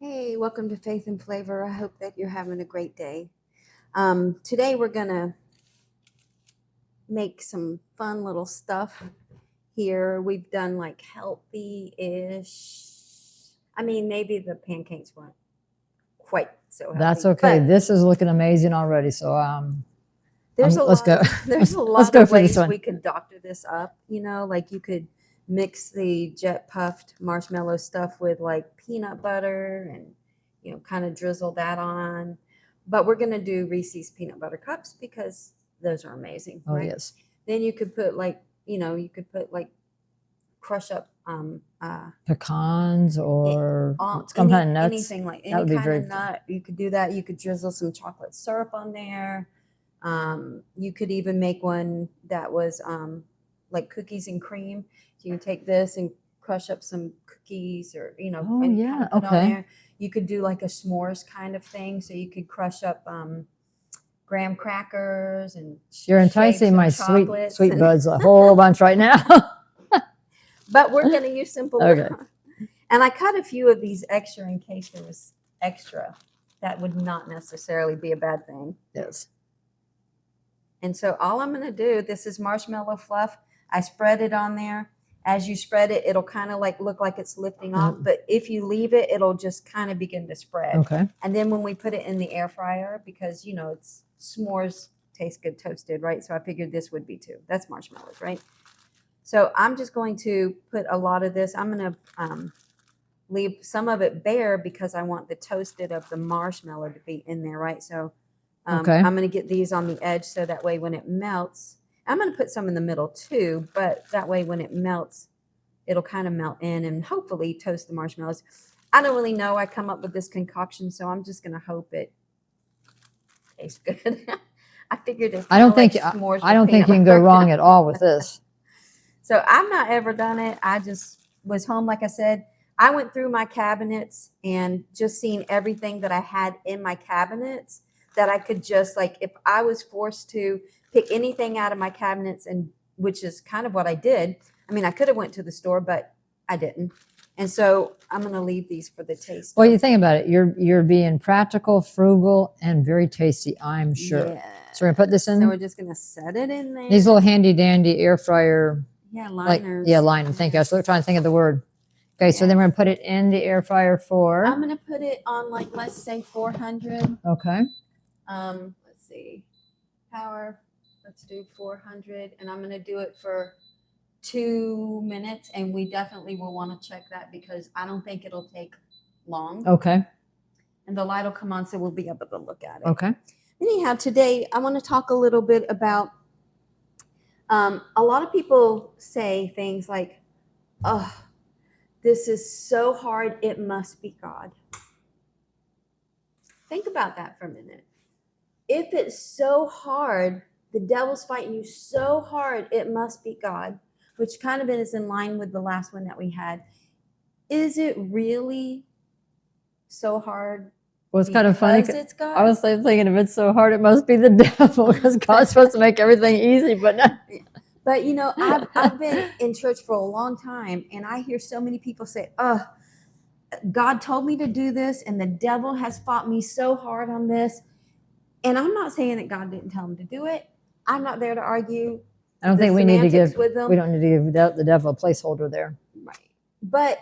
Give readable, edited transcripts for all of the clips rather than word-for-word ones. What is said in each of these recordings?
Hey, welcome to Faith and Flavor. I hope that you're having a great day. Today we're gonna make some fun little stuff here. We've done like healthy-ish. I mean, maybe the pancakes weren't quite so healthy. That's okay. This is looking amazing already. So let's go. There's a Let's lot go of for this ways one. we could doctor this up. Like you could mix the jet puffed marshmallow stuff with like peanut butter and kind of drizzle that on. But we're gonna do Reese's peanut butter cups because those are amazing. Oh right? yes. Then you could put crush up Pecans or some kind of nuts. anything like any kind of nut. You could do that. You could drizzle some chocolate syrup on there. You could even make one that was like cookies and cream. So you can take this and crush up some cookies or, Oh and yeah. kind of put on Okay. there. You could do like a s'mores kind of thing. So you could crush up graham crackers and You're enticing my sweet buds a whole bunch right now. But we're going to use simple. Okay. And I cut a few of these extra in case there was extra. That would not necessarily be a bad thing. Yes. And so all I'm going to do, this is marshmallow fluff. I spread it on there. As you spread it, it'll kind of like look like it's lifting off. But if you leave it, it'll just kind of begin to spread. Okay. And then when we put it in the air fryer, because, it's s'mores taste good toasted, right? So I figured this would be too. That's marshmallows, right? So I'm just going to put a lot of this. I'm going to leave some of it bare because I want the toasted of the marshmallow to be in there, right? So I'm going to get these on the edge so that way when it melts, I'm going to put some in the middle too, but that way when it melts, it'll kind of melt in and hopefully toast the marshmallows. I don't really know. I come up with this concoction, so I'm just going to hope it tastes good. I figured it's I don't think you can go wrong at all with this. So I've not ever done it. I just was home, like I said. I went through my cabinets and just seen everything that I had in my cabinets that I could just like, if I was forced to pick anything out of my cabinets, and which is kind of what I did. I mean, I could have went to the store, but I didn't. And so I'm going to leave these for the taste. Well, you think about it. You're being practical, frugal, and very tasty, I'm sure. Yeah. So we're going to put this in. So we're just going to set it in there. These little handy dandy air fryer. Yeah, liners. Liner. Thank you. I was trying to think of the word. Okay, so then we're going to put it in the air fryer for? I'm going to put it on like, let's say 400. Okay. Let's see. Power. Let's do 400. And I'm going to do it for 2 minutes. And we definitely will want to check that because I don't think it'll take long. Okay. And the light will come on so we'll be able to look at it. Okay. Anyhow, today I want to talk a little bit about a lot of people say things like, oh, this is so hard, it must be God. Think about that for a minute. If it's so hard, the devil's fighting you so hard, it must be God, which kind of is in line with the last one that we had. Is it really so hard? Well, it's kind of funny. It's God? I was thinking if it's so hard, it must be the devil because God's supposed to make everything easy, but no. But, I've been in church for a long time, and I hear so many people say, oh, God told me to do this, and the devil has fought me so hard on this. And I'm not saying that God didn't tell him to do it. I'm not there to argue. I don't think we need to give the devil a placeholder there. Right. But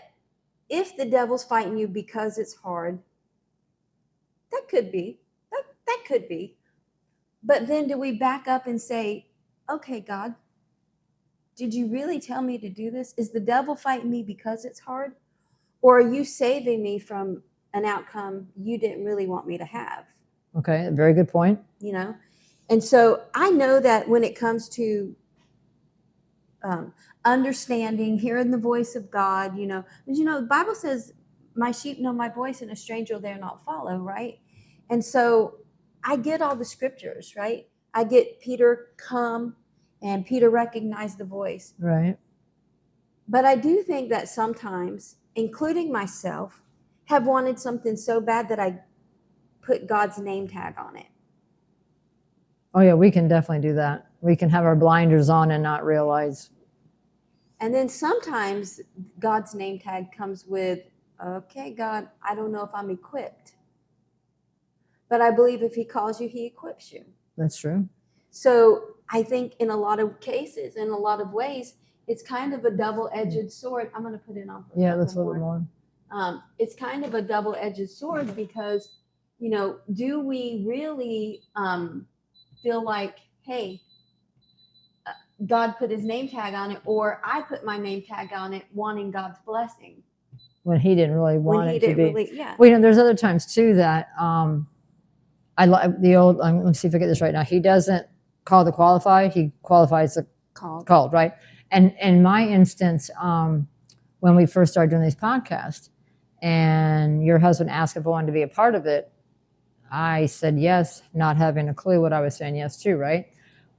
if the devil's fighting you because it's hard, that could be. That could be. But then do we back up and say, okay, God, did you really tell me to do this? Is the devil fighting me because it's hard? Or are you saving me from an outcome you didn't really want me to have? Okay, very good point. And so I know that when it comes to understanding, hearing the voice of God, the Bible says, my sheep know my voice and a stranger they'll not follow, right? And so I get all the scriptures, right? I get Peter, come, and Peter recognized the voice. Right. But I do think that sometimes, including myself, have wanted something so bad that I put God's name tag on it. Oh, yeah, we can definitely do that. We can have our blinders on and not realize. And then sometimes God's name tag comes with okay, God, I don't know if I'm equipped. But I believe if he calls you, he equips you. That's true. So I think in a lot of cases, in a lot of ways, it's kind of a double-edged sword. I'm going to put it on for Yeah, that's a little bit more. It's kind of a double-edged sword because, do we really feel like, hey, God put his name tag on it, or I put my name tag on it, wanting God's blessing When he didn't really when want he it to didn't be. really, yeah. Well, there's other times too that I like the old. Let me see if I get this right now. He doesn't call the qualified; he qualifies the called, right? And in my instance, when we first started doing these podcasts, and your husband asked if I wanted to be a part of it, I said yes, not having a clue what I was saying yes to, right?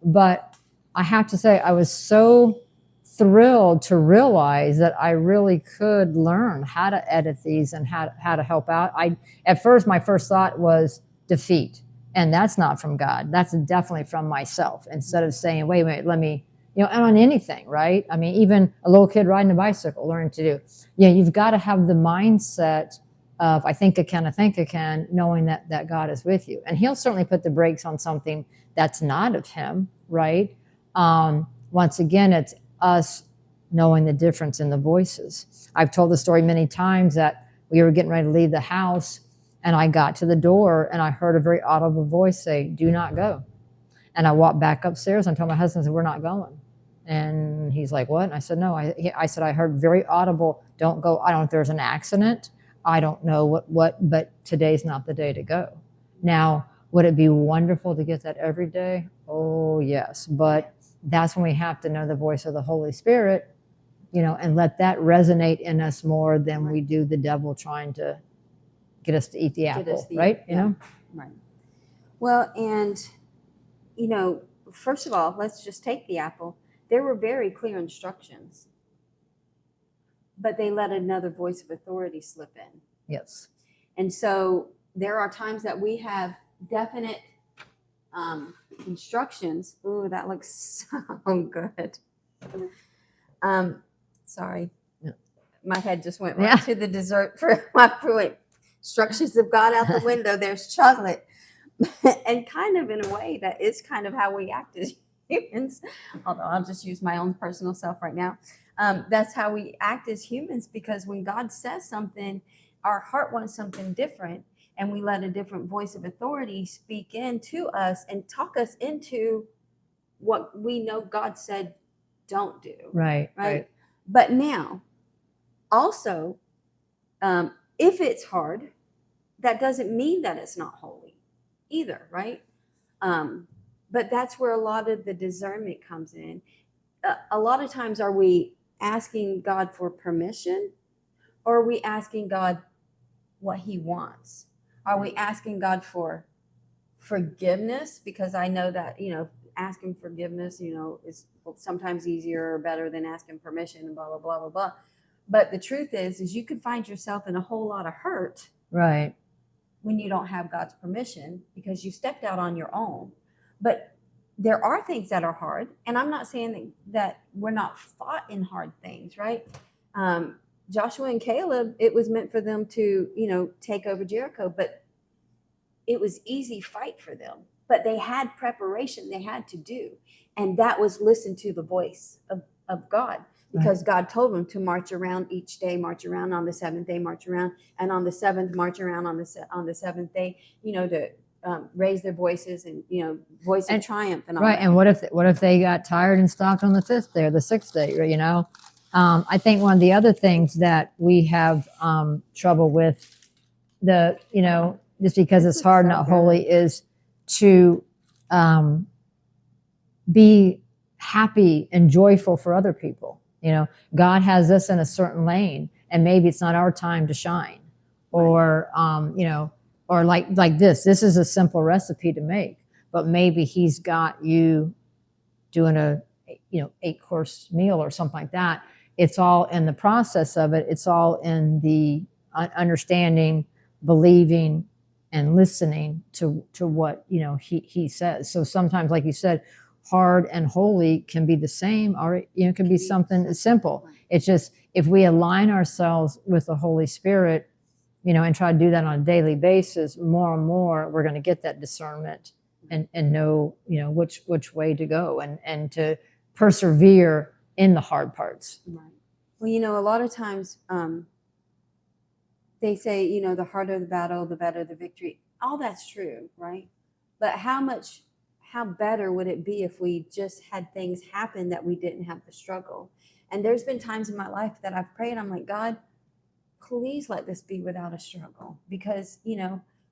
But I have to say, I was so thrilled to realize that I really could learn how to edit these and how to help out. At first, my first thought was defeat, and that's not from God. That's definitely from myself. Instead of saying, wait a minute, let me, and on anything, right? I mean, even a little kid riding a bicycle, learning to do. Yeah, you've got to have the mindset of I think I can, knowing that God is with you. And he'll certainly put the brakes on something that's not of him, right? Once again, it's us knowing the difference in the voices. I've told the story many times that we were getting ready to leave the house, and I got to the door, and I heard a very audible voice say, "Do not go." And I walked back upstairs and told my husband, I said, "We're not going." And he's like, "What?" And I said, "No." I said, "I heard very audible, don't go. I don't know if there's an accident. I don't know what, but today's not the day to go." Now, would it be wonderful to get that every day? Oh, yes. But that's when we have to know the voice of the Holy Spirit, and let that resonate in us more than we do the devil trying to get us to eat the apple, right? Right. Well, and, first of all, let's just take the apple. There were very clear instructions, but they let another voice of authority slip in. Yes. And so there are times that we have definite instructions. Ooh, that looks so good. Sorry. Yeah. My head just went right to the dessert for my fruit. Instructions have gone out the window. There's chocolate. And kind of in a way, that is kind of how we act as humans. Although I'll just use my own personal self right now. That's how we act as humans, because when God says something, our heart wants something different, and we let a different voice of authority speak into us and talk us into what we know God said don't do. Right. But now, also, if it's hard, that doesn't mean that it's not holy either, right? But that's where a lot of the discernment comes in. A lot of times, are we asking God for permission, or are we asking God what he wants? Are we asking God for forgiveness? Because I know that, asking forgiveness, is sometimes easier or better than asking permission and blah, blah, blah, blah, blah. But the truth is you could find yourself in a whole lot of hurt. Right. When you don't have God's permission, because you stepped out on your own. But there are things that are hard. And I'm not saying that we're not fought in hard things, right? Joshua and Caleb, it was meant for them to, take over Jericho, but it was easy fight for them. But they had preparation they had to do. And that was listen to the voice of God. Because God told them to march around each day, march around on the seventh day, march around, and on the seventh, march around on the seventh day, to raise their voices and voice of triumph and all that. And what if they got tired and stopped on the fifth day or the sixth day? I think one of the other things that we have trouble with, just because it's hard, not holy, is to be happy and joyful for other people. God has us in a certain lane, and maybe it's not our time to shine, or or like this is a simple recipe to make, but maybe he's got you doing a 8-course meal or something like that. It's all in the process of it. It's all in the understanding, believing, and listening to what he says. So sometimes, like you said, hard and holy can be the same, or it can be something simple. Right. It's just if we align ourselves with the Holy Spirit, and try to do that on a daily basis, more and more we're going to get that discernment and know which way to go and to persevere in the hard parts. Right. Well, a lot of times they say, the harder the battle, the better the victory. All that's true, right? But how better would it be if we just had things happen that we didn't have the struggle? And there's been times in my life that I've prayed, I'm like, God, please let this be without a struggle. Because,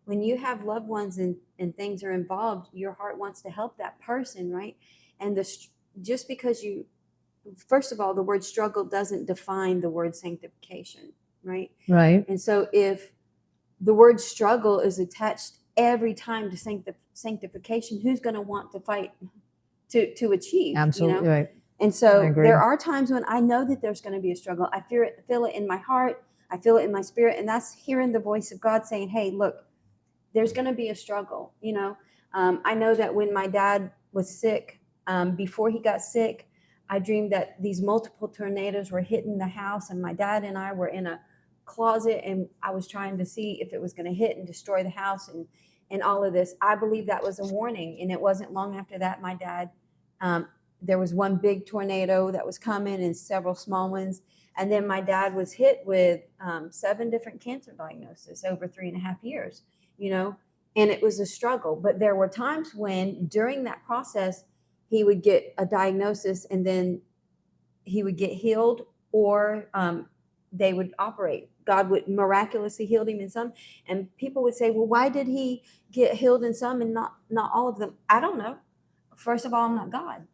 when you have loved ones and things are involved, your heart wants to help that person, right? And just because first of all, the word struggle doesn't define the word sanctification, right? Right. And so if the word struggle is attached every time to sanctification, who's going to want to fight to achieve? Absolutely right. And so there are times when I know that there's going to be a struggle. I feel it in my heart. I feel it in my spirit. And that's hearing the voice of God saying, hey, look, there's going to be a struggle. I know that when my dad was sick, before he got sick, I dreamed that these multiple tornadoes were hitting the house, and my dad and I were in a closet, and I was trying to see if it was going to hit and destroy the house and all of this. I believe that was a warning. And it wasn't long after that, my dad, there was one big tornado that was coming and several small ones. And then my dad was hit with 7 different cancer diagnoses over 3.5 years, and it was a struggle. But there were times when during that process, he would get a diagnosis and then he would get healed, or they would operate. God would miraculously heal him in some. And people would say, well, why did he get healed in some and not all of them? I don't know. First of all, I'm not God.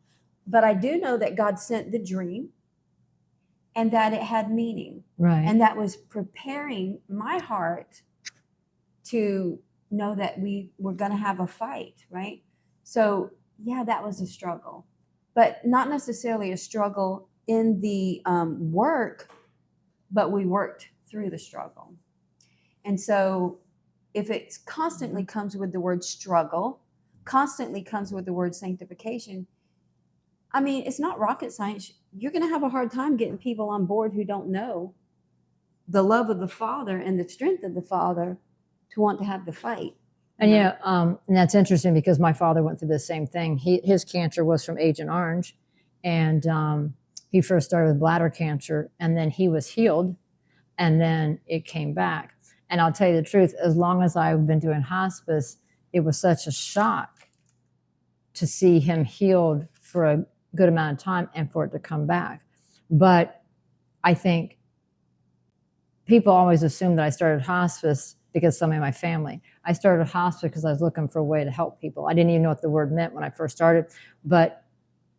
But I do know that God sent the dream and that it had meaning. Right. And that was preparing my heart to know that we were going to have a fight, right? So, yeah, that was a struggle. But not necessarily a struggle in the work, but we worked through the struggle. And so if it constantly comes with the word struggle, constantly comes with the word sanctification, I mean, it's not rocket science. You're going to have a hard time getting people on board who don't know the love of the Father and the strength of the Father to want to have the fight. And and that's interesting because my father went through the same thing. His cancer was from Agent Orange, and he first started with bladder cancer, and then he was healed, and then it came back. And I'll tell you the truth, as long as I've been doing hospice, it was such a shock to see him healed for a good amount of time and for it to come back. But I think people always assume that I started hospice because somebody in my family. I started hospice because I was looking for a way to help people. I didn't even know what the word meant when I first started, but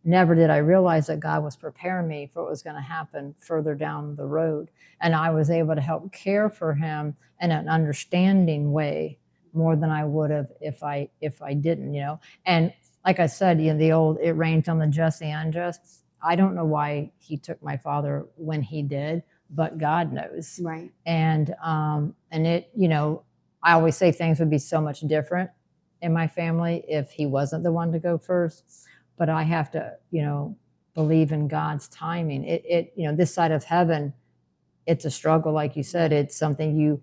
never did I realize that God was preparing me for what was going to happen further down the road. And I was able to help care for him in an understanding way more than I would have if I didn't, And like I said, the old, it rains on the just, the unjust. I don't know why he took my father when he did, but God knows. Right. And it, I always say things would be so much different in my family if he wasn't the one to go first. But I have to, believe in God's timing. This side of heaven, it's a struggle, like you said. It's something you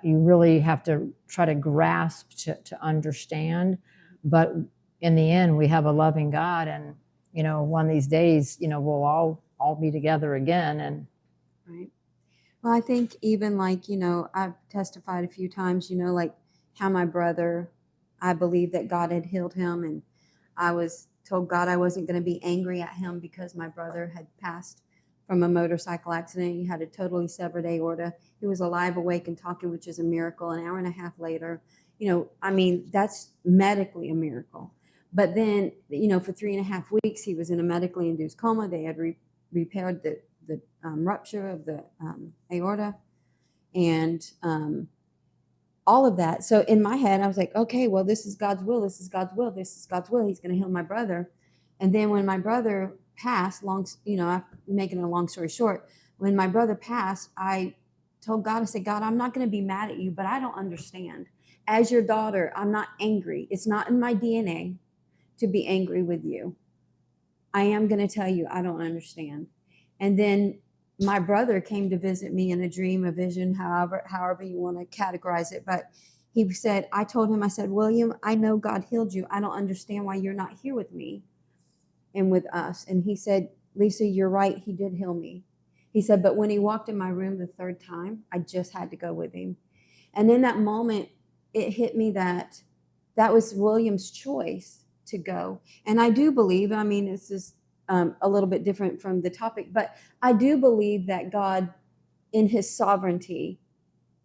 really have to try to grasp to understand. But in the end, we have a loving God, and one of these days, we'll all be together again. And right. Well, I think even like I've testified a few times, like how my brother, I believed that God had healed him, and I was told God I wasn't going to be angry at him because my brother had passed from a motorcycle accident. He had a totally severed aorta. He was alive, awake, and talking, which is a miracle. An hour and a half later, that's medically a miracle. But then, for 3.5 weeks, he was in a medically induced coma. They had repaired the rupture of the aorta and all of that. So in my head, I was like, okay, well, this is God's will. This is God's will. This is God's will. He's going to heal my brother. And then when my brother passed, I'm making a long story short, when my brother passed, I told God, I said, God, I'm not going to be mad at you, but I don't understand. As your daughter, I'm not angry. It's not in my DNA to be angry with you. I am going to tell you, I don't understand. And then my brother came to visit me in a dream, a vision, however you want to categorize it. But he said, I told him, I said, William, I know God healed you. I don't understand why you're not here with me and with us. And he said, Lisa, you're right. He did heal me. He said, but when he walked in my room the third time, I just had to go with him. And in that moment, it hit me that that was William's choice to go. And I do believe, I mean, this is a little bit different from the topic, but I do believe that God, in his sovereignty,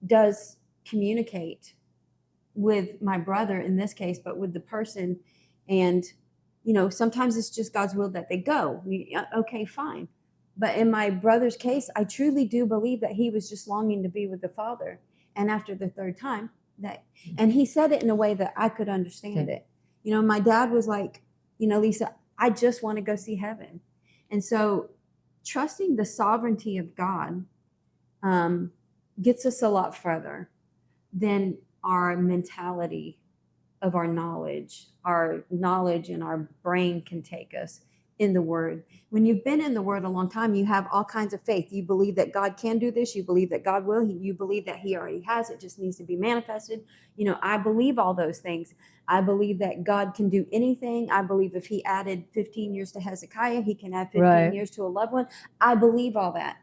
does communicate with my brother in this case, but with the person. And, you know, sometimes it's just God's will that they go. Okay, fine. But in my brother's case, I truly do believe that he was just longing to be with the Father. And after the third time, and he said it in a way that I could understand it. You know, my dad was like, you know, Lisa, I just want to go see heaven. And so trusting the sovereignty of God gets us a lot further than our mentality of our knowledge. Our knowledge and our brain can take us in the Word. When you've been in the Word a long time, you have all kinds of faith. You believe that God can do this. You believe that God will. You believe that He already has. It just needs to be manifested. You know, I believe all those things. I believe that God can do anything. I believe if He added 15 years to Hezekiah, He can add 15 years to a loved one. I believe all that.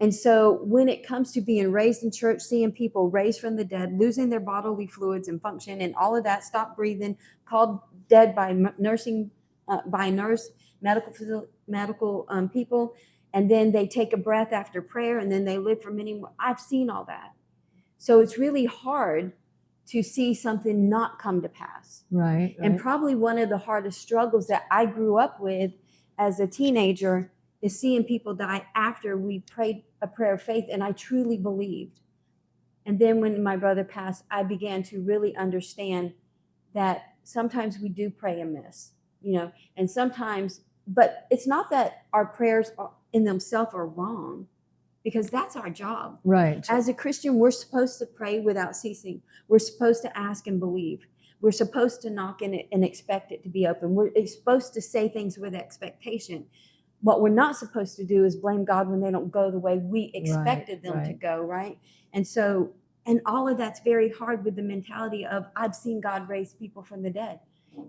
And so when it comes to being raised in church, seeing people raised from the dead, losing their bodily fluids and function and all of that, stop breathing, called dead by nursing, by nurse, medical people, and then they take a breath after prayer and then they live for many more. I've seen all that. So it's really hard to see something not come to pass. Right. And probably one of the hardest struggles that I grew up with as a teenager is seeing people die after we prayed a prayer of faith, and I truly believed. And then when my brother passed, I began to really understand that sometimes we do pray amiss, you know, and sometimes, but it's not that our prayers in themselves are wrong, because that's our job. Right. As a Christian, we're supposed to pray without ceasing. We're supposed to ask and believe. We're supposed to knock and expect it to be open. We're supposed to say things with expectation. What we're not supposed to do is blame God when they don't go the way we expected them to go, right? And so, and all of that's very hard with the mentality of, I've seen God raise people from the dead.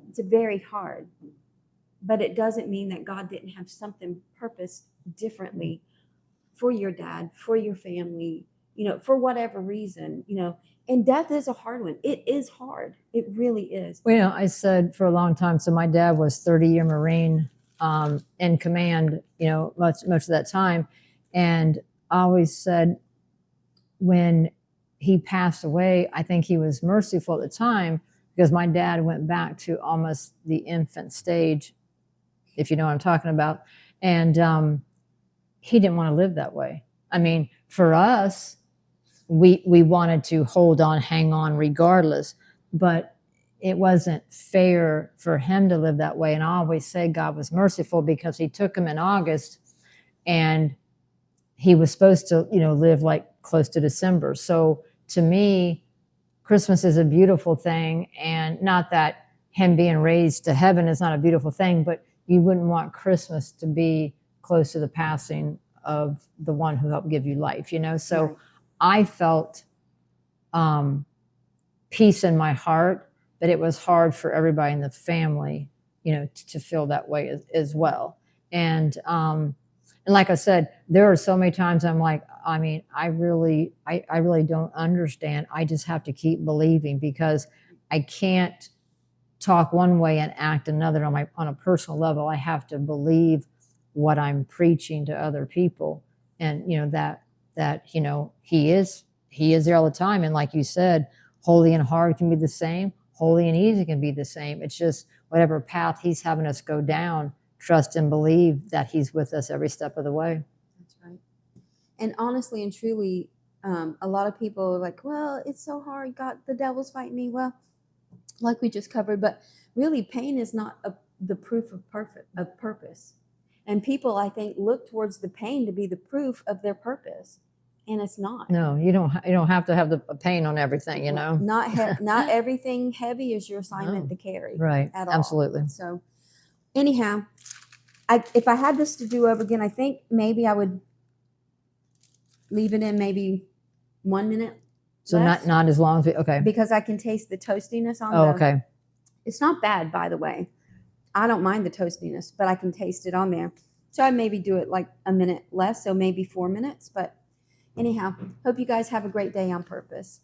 It's very hard. But it doesn't mean that God didn't have something purposed differently for your dad, for your family, you know, for whatever reason, you know. And death is a hard one. It is hard. It really is. Well, you know, I said for a long time, so my dad was 30-year Marine, in command, you know, most of that time. And I always said when he passed away, I think he was merciful at the time, because my dad went back to almost the infant stage, if you know what I'm talking about. And he didn't want to live that way. I mean, for us, we wanted to hold on, hang on regardless, but it wasn't fair for him to live that way. And I always say God was merciful, because he took him in August and he was supposed to, you know, live like close to December. So to me, Christmas is a beautiful thing. And not that him being raised to heaven is not a beautiful thing, but you wouldn't want Christmas to be close to the passing of the one who helped give you life, you know? So right. I felt peace in my heart, but it was hard for everybody in the family, you know, to feel that way as well. And like I said, there are so many times I'm like, I mean, I really don't understand. I just have to keep believing, because I can't talk one way and act another on a personal level. I have to believe what I'm preaching to other people. And, you know, that, you know, he is there all the time. And like you said, holy and hard can be the same. Holy and easy can be the same. It's just whatever path he's having us go down, trust and believe that he's with us every step of the way. That's right. And honestly and truly, a lot of people are like, well, it's so hard. God, the devil's fighting me. Well, like we just covered, but really pain is not the proof of purpose. And people, I think, look towards the pain to be the proof of their purpose. And it's not. No, you don't have to have the pain on everything, you know. Not everything heavy is your assignment to carry. Right. At all. Absolutely. So anyhow, if I had this to do over again, I think maybe I would leave it in maybe 1 minute So less, not as long as we, okay. because I can taste the toastiness on Oh, the. okay. It's not bad, by the way. I don't mind the toastiness, but I can taste it on there. So I maybe do it like a minute less, so maybe 4 minutes. But anyhow, hope you guys have a great day on purpose.